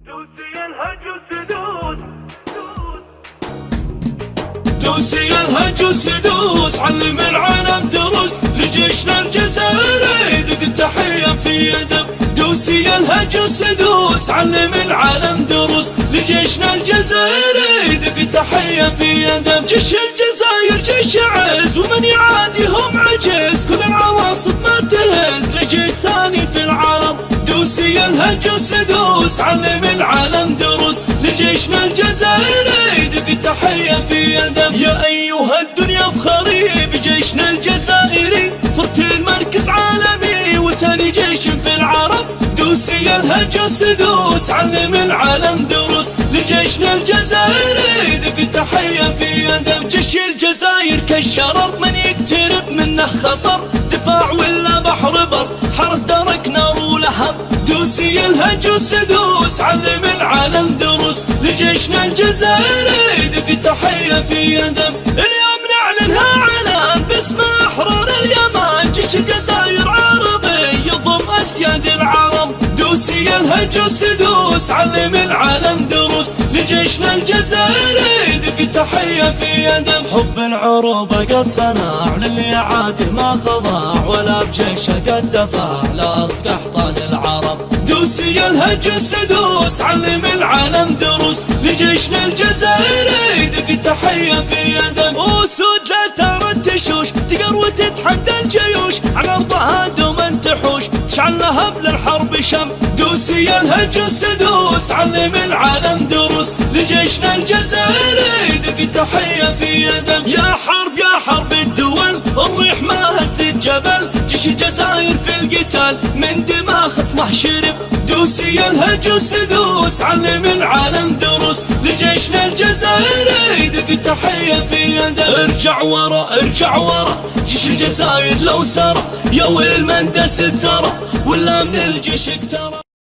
دوسي الهج وسدوس علم العالم دروس لجيشنا الجزائري دق التحية في يدم. دوسي الهج وسدوس علم العالم دروس لجيشنا الجزائري دق التحية في يدم. جيش الجزائر جيش عز ومن يعاديهم عجز، كل العواصف ما تهز لجيش ثاني في العالم. دوسي الهج وسدوس علم العالم دروس لجيشنا الجزائري دق التحية في يدم. يا أيها الدنيا افخري بجيشنا الجزائري، فرت المركز عالمي وتاني جيش في العرب. دوسي الهج وسدوس علم العالم دروس لجيشنا الجزائري دق التحية في يدم. جيش الجزائر كالشرر من يقترب منه خطر، دفاع ولا بحر بر حرس درك نار ولهب. دوسي الهج وسدوس علم العالم دروس لجيشنا الجزائري دق التحية في يدم. اليوم نعلنها علان باسم أحرار اليمن، جيش الجزائر عربي يضم أسياد العرب. دوسي الهج وسدوس علم العالم دروس لجيشنا الجزائري دق التحية في يدم. حب العروبة قد صنع للي عاده ما خضع، ولا بجيشه قد دفع لأرض قحطان العرب. دوسي الهج وسدوس علم العالم دروس لجيشنا الجزائري دق التحية في يدم. أسود لا ثارت تشوش تقر وتتحدى الجيوش، على أرضها دوما تحوش تشعل لهب للحرب شم. دوسي الهج وسدوس علم العالم دروس لجيشنا الجزائري دق التحية في يدم. يا حرب الدول الريح ما هزت جبل، جيش الجزائر في القتال من دماء خصمه شرب. دوسي الهج وسدوس علم العالم دروس لجيشنا الجزائري دق التحية في يدم. ارجع ورا جيش الجزائر لو سرى، يا ويل من دس الثرى ولا من الجيش اقترى.